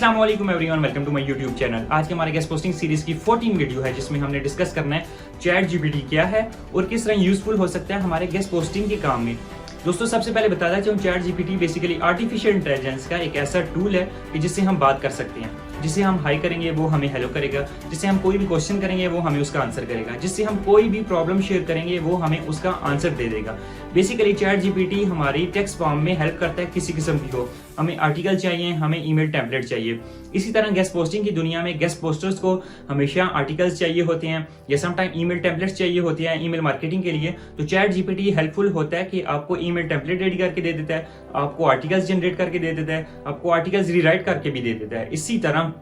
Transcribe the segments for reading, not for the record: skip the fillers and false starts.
अस्सलाम वालेकुम everyone, welcome to my YouTube channel. आज के हमारे गेस्ट पोस्टिंग सीरीज की 14 वीडियो है जिसमें हमने डिस्कस करना है चैट जीपीटी क्या है और किस तरह यूजफुल हो सकता है हमारे गेस्ट पोस्टिंग के काम में। दोस्तों सबसे पहले बताना चाहूँ, chat GPT basically artificial intelligence का एक ऐसा टूल है कि जिससे हम बात कर सकते हैं। जिसे हम हाई करेंगे वो हमें हेलो करेगा, जिससे हम कोई भी क्वेश्चन करेंगे वो हमें उसका आंसर करेगा, जिससे हम कोई भी प्रॉब्लम शेयर करेंगे वो हमें उसका आंसर दे देगा। बेसिकली चैट जीपीटी हमारी टेक्स्ट फॉर्म में हेल्प करता है किसी किस्म की हो। हमें आर्टिकल चाहिए, हमें ईमेल टेम्पलेट चाहिए। इसी तरह गेस्ट पोस्टिंग की दुनिया में गेस्ट पोस्टर्स को हमेशा आर्टिकल्स चाहिए होते हैं या समटाइम ईमेल टेम्पलेट्स चाहिए होते हैं ईमेल मार्केटिंग के लिए। तो चैट जीपीटी हेल्पफुल होता है कि आपको ईमेल टेम्पलेट रेडी करके दे देता है, आपको आर्टिकल्स जनरेट करके दे देता है, आपको आर्टिकल्स रीराइट करके भी दे देता है। इसी तरह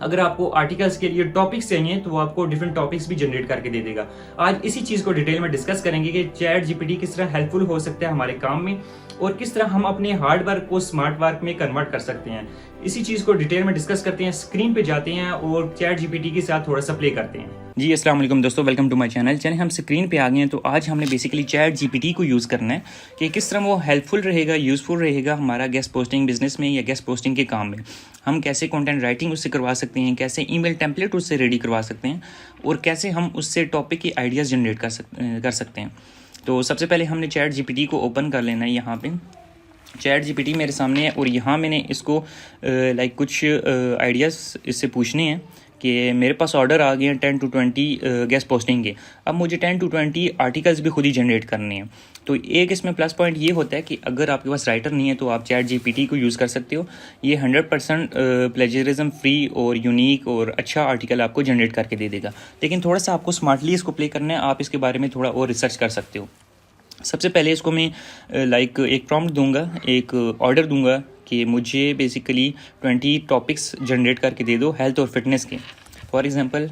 अगर आपको आर्टिकल्स के लिए टॉपिक्स चाहिए तो वो आपको डिफरेंट टॉपिक्स भी जनरेट करके दे देगा। आज इसी चीज को डिटेल में डिस्कस करेंगे कि चैट जीपीटी किस तरह हेल्पफुल हो सकता है हमारे काम में और किस तरह हम अपने हार्ड वर्क को स्मार्ट वर्क में कन्वर्ट कर सकते हैं। इसी चीज को डिटेल में डिस्कस करते हैं। स्क्रीन पे जाते हैं और चैट जीपीटी के साथ थोड़ा सा प्ले करते हैं। जी अस्सलाम वालेकुम दोस्तों, वेलकम टू माय चैनल। चलिए हम स्क्रीन पे आ गए हैं। तो आज हमने बेसिकली चैट जीपीटी को यूज़ करना है कि किस तरह वो हेल्पफुल रहेगा, यूज़फुल रहेगा हमारा गेस्ट पोस्टिंग बिजनेस में या गेस्ट पोस्टिंग के काम में। हम कैसे कंटेंट राइटिंग उससे करवा सकते हैं, कैसे ईमेल टेम्पलेट उससे रेडी करवा सकते हैं और कैसे हम उससे टॉपिक के आइडियाज़ जनरेट कर सकते हैं। तो सबसे पहले हमने चैट जीपीटी को ओपन कर लेना है। यहाँ पे चैट जीपीटी मेरे सामने है और यहाँ मैंने इसको कुछ आइडियाज़ इससे पूछने हैं कि मेरे पास ऑर्डर आ गए हैं 10 to 20 गेस्ट पोस्टिंग के। अब मुझे 10 to 20 आर्टिकल्स भी खुद ही जनरेट करने हैं। तो एक इसमें प्लस पॉइंट ये होता है कि अगर आपके पास राइटर नहीं है तो आप चैट जीपीटी को यूज़ कर सकते हो। ये 100% प्लेजरिज्म फ्री और यूनिक और अच्छा आर्टिकल आपको जनरेट करके दे देगा। लेकिन थोड़ा सा आपको स्मार्टली इसको प्ले करना है। आप इसके बारे में थोड़ा और रिसर्च कर सकते हो। सबसे पहले इसको मैं एक प्रॉम्प्ट दूंगा, एक ऑर्डर दूंगा कि मुझे बेसिकली 20 टॉपिक्स जनरेट करके दे दो हेल्थ और फिटनेस के। For example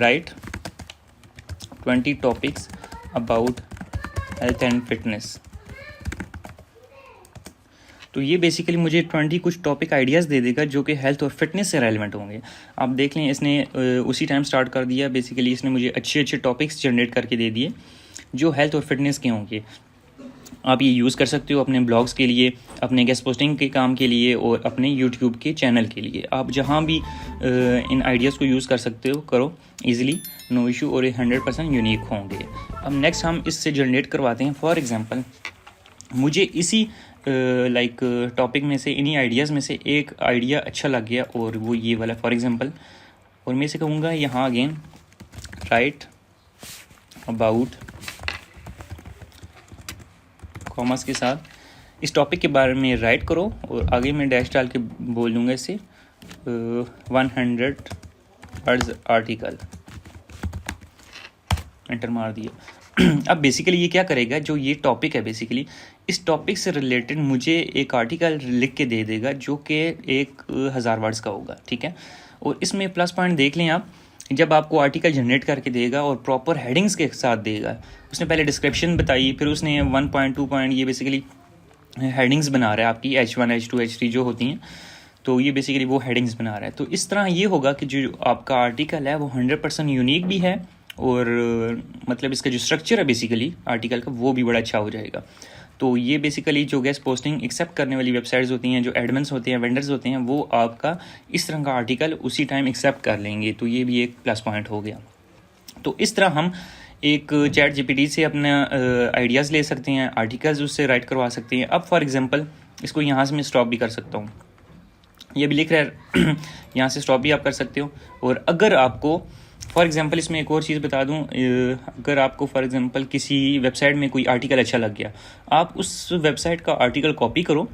right 20 topics about health and fitness. तो ये बेसिकली मुझे 20 कुछ टॉपिक आइडियाज़ दे देगा जो कि हेल्थ और फिटनेस से रेलिवेंट होंगे। आप देख लें इसने उसी टाइम स्टार्ट कर दिया। बेसिकली इसने मुझे अच्छे अच्छे टॉपिक्स जनरेट करके दे दिए जो हेल्थ और फिटनेस के होंगे। आप ये यूज़ कर सकते हो अपने ब्लॉग्स के लिए, अपने गेस्ट पोस्टिंग के काम के लिए और अपने यूट्यूब के चैनल के लिए। आप जहाँ भी इन आइडियाज़ को यूज़ कर सकते हो, करो इजीली, नो इशू, और 100% यूनिक होंगे। अब नेक्स्ट हम इससे जनरेट करवाते हैं। फॉर एग्जांपल मुझे इसी टॉपिक में से, इन्हीं आइडियाज़ में से एक आइडिया अच्छा लग गया और वो ये वाला फॉर एग्जांपल, और मैं इसे कहूँगा यहाँ अगेन राइट अबाउट कॉमर्स के साथ इस टॉपिक के बारे में राइट करो और आगे मैं डैश डाल के बोल दूँगा इसे 100 वर्ड्स आर्टिकल, एंटर मार दिया। अब बेसिकली ये क्या करेगा, जो ये टॉपिक है बेसिकली इस टॉपिक से रिलेटेड मुझे एक आर्टिकल लिख के दे देगा जो कि 1000 वर्ड्स का होगा, ठीक है। और इसमें प्लस पॉइंट देख लें आप, जब आपको आर्टिकल जनरेट करके देगा और प्रॉपर हेडिंग्स के साथ देगा। उसने पहले डिस्क्रिप्शन बताई, फिर उसने 1.2 पॉइंट ये बेसिकली हेडिंग्स बना रहा है आपकी H1 H2 H3 जो होती हैं। तो ये बेसिकली वो हेडिंग्स बना रहा है। तो इस तरह ये होगा कि जो आपका आर्टिकल है वो 100% यूनिक भी है और मतलब इसका जो स्ट्रक्चर है बेसिकली आर्टिकल का वो भी बड़ा अच्छा हो जाएगा। तो ये बेसिकली जो गेस्ट पोस्टिंग एक्सेप्ट करने वाली वेबसाइट्स होती हैं, जो एडमिन्स होते हैं, वेंडर्स होते हैं, वो आपका इस तरह का आर्टिकल उसी टाइम एक्सेप्ट कर लेंगे। तो ये भी एक प्लस पॉइंट हो गया। तो इस तरह हम एक चैट जीपीटी से अपना आइडियाज़ ले सकते हैं, आर्टिकल्स उससे राइट करवा सकते हैं। अब फॉर एग्जांपल इसको यहाँ से मैं स्टॉप भी कर सकता हूँ, ये भी लिख रहा है यहाँ से स्टॉप भी आप कर सकते हो। और अगर आपको फॉर एग्जांपल इसमें एक और चीज़ बता दूं, अगर आपको फॉर एग्जांपल किसी वेबसाइट में कोई आर्टिकल अच्छा लग गया, आप उस वेबसाइट का आर्टिकल कॉपी करो।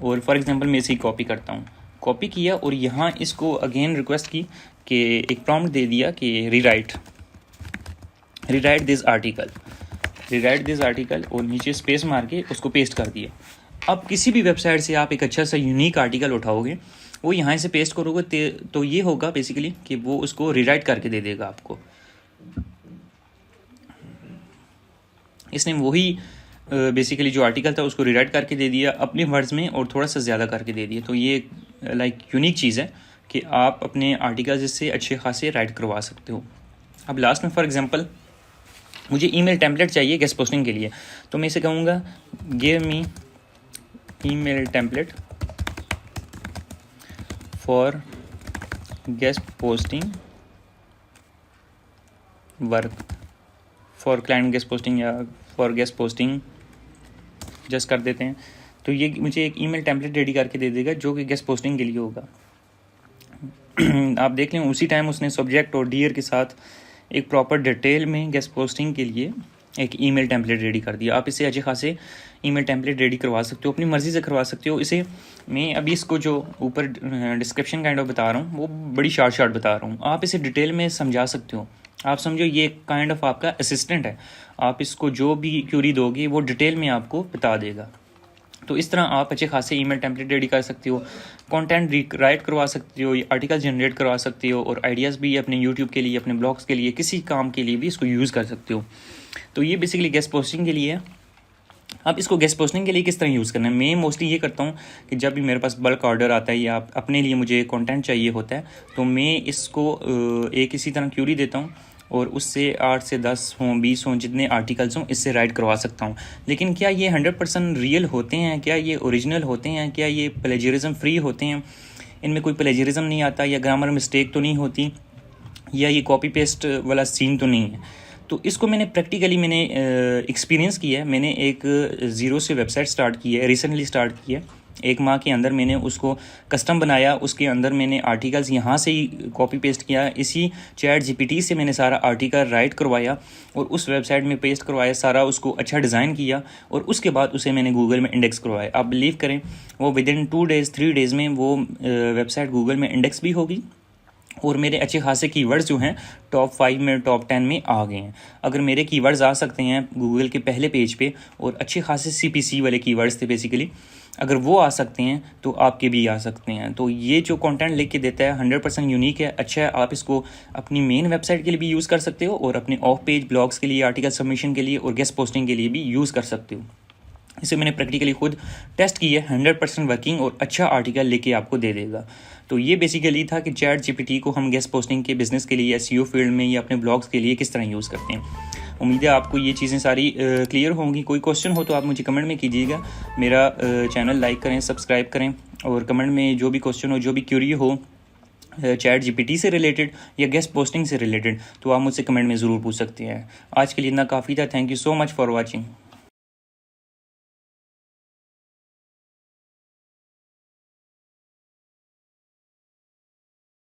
और फॉर एग्जांपल मैं इसे कॉपी करता हूँ, कॉपी किया और यहाँ इसको अगेन रिक्वेस्ट की कि एक प्रॉम्प्ट दे दिया कि रीराइट दिस आर्टिकल, और नीचे स्पेस मार के उसको पेस्ट कर दिया। अब किसी भी वेबसाइट से आप एक अच्छा सा यूनिक आर्टिकल उठाओगे, वो यहाँ से पेस्ट करोगे तो ये होगा बेसिकली कि वो उसको रीराइट करके दे देगा आपको। इसने वही बेसिकली जो आर्टिकल था उसको रीराइट करके दे दिया अपने वर्ड्स में और थोड़ा सा ज़्यादा करके दे दिया। तो ये यूनिक चीज़ है कि आप अपने आर्टिकल्स इससे अच्छे खासे राइट करवा सकते हो। अब लास्ट में फॉर एग्जांपल मुझे ईमेल टेम्पलेट चाहिए गेस्ट पोस्टिंग के लिए, तो मैं इसे कहूँगा give me email template for guest posting work, for client guest posting या फॉर गेस्ट पोस्टिंग जस्ट कर देते हैं। तो ये मुझे एक ईमेल टेम्पलेट रेडी करके दे देगा जो कि गेस्ट पोस्टिंग के लिए होगा। आप देख लें उसी टाइम उसने सब्जेक्ट और डियर के साथ एक प्रॉपर डिटेल में गेस्ट पोस्टिंग के लिए एक ईमेल टेम्पलेट रेडी कर दिया। आप इसे अच्छे खासे ईमेल टेम्पलेट रेडी करवा सकते हो, अपनी मर्ज़ी से करवा सकते हो। इसे मैं अभी इसको जो ऊपर डिस्क्रिप्शन काइंड ऑफ बता रहा हूँ वो बड़ी शॉर्ट बता रहा हूँ, आप इसे डिटेल में समझा सकते हो। आप समझो ये काइंड ऑफ आपका असिस्टेंट है, आप इसको जो भी क्यूरी दोगे वो डिटेल में आपको बता देगा। तो इस तरह आप अच्छे खासे ईमेल टेम्पलेट रेडी कर सकते हो, कंटेंट राइट करवा सकते हो, आर्टिकल जनरेट करवा सकते हो, और आइडियाज़ भी अपने यूट्यूब के लिए, अपने ब्लॉग्स के लिए, किसी काम के लिए भी इसको यूज़ कर सकते हो। तो ये बेसिकली गेस्ट पोस्टिंग के लिए है। अब इसको गेस्ट पोस्टिंग के लिए किस तरह यूज़ करना है, मैं मोस्टली ये करता हूँ कि जब भी मेरे पास बल्क ऑर्डर आता है या अपने लिए मुझे कंटेंट चाहिए होता है तो मैं इसको एक इसी तरह क्यूरी देता हूँ और उससे 8 से 10 हों 20 हों जितने आर्टिकल्स हों इससे राइट करवा सकता हूँ। लेकिन क्या ये 100% रियल होते हैं, क्या ये ओरिजिनल होते हैं, क्या ये प्लेजरिज्म फ्री होते हैं, इनमें कोई प्लेजरिज्म नहीं आता, या ग्रामर मिस्टेक तो नहीं होती, या ये कॉपी पेस्ट वाला सीन तो नहीं है। तो इसको मैंने प्रैक्टिकली एक्सपीरियंस किया है। मैंने एक ज़ीरो से वेबसाइट स्टार्ट की है, रिसेंटली स्टार्ट की है। 1 माह के अंदर मैंने उसको कस्टम बनाया, उसके अंदर मैंने आर्टिकल्स यहाँ से ही कॉपी पेस्ट किया, इसी चैट जीपीटी से मैंने सारा आर्टिकल राइट करवाया और उस वेबसाइट में पेस्ट करवाया, सारा उसको अच्छा डिज़ाइन किया और उसके बाद उसे मैंने गूगल में इंडेक्स करवाया। आप बिलीव करें वो विदिन 2 डेज़ 3 डेज़ में वो वेबसाइट गूगल में इंडेक्स भी होगी और मेरे अच्छे खासे कीवर्ड्स जो हैं टॉप 5 में, टॉप 10 में आ गए हैं। अगर मेरे कीवर्ड्स आ सकते हैं गूगल के पहले पेज पे और अच्छे खासे सीपीसी वाले कीवर्ड्स थे बेसिकली, अगर वो आ सकते हैं तो आपके भी आ सकते हैं। तो ये जो कंटेंट लेके देता है 100% यूनिक है, अच्छा है। आप इसको अपनी मेन वेबसाइट के लिए भी यूज़ कर सकते हो और अपने ऑफ पेज ब्लॉग्स के लिए, आर्टिकल सबमिशन के लिए और गेस्ट पोस्टिंग के लिए भी यूज़ कर सकते हो। इसे मैंने प्रैक्टिकली खुद टेस्ट किया है, 100% वर्किंग और अच्छा आर्टिकल लेके आपको दे देगा। तो ये बेसिकली था कि चैट जीपीटी को हम गेस्ट पोस्टिंग के बिज़नेस के लिए, एसईओ फील्ड में या अपने ब्लॉग्स के लिए किस तरह यूज़ करते हैं। उम्मीद है आपको ये चीज़ें सारी क्लियर होंगी। कोई क्वेश्चन हो तो आप मुझे कमेंट में कीजिएगा। मेरा चैनल लाइक करें, सब्सक्राइब करें और कमेंट में जो भी क्वेश्चन हो, जो भी क्यूरी हो चैट जीपीटी से रिलेटेड या गेस्ट पोस्टिंग से रिलेटेड, तो आप मुझसे कमेंट में ज़रूर पूछ सकते हैं। आज के लिए इतना काफ़ी था। Thank you so much for watching.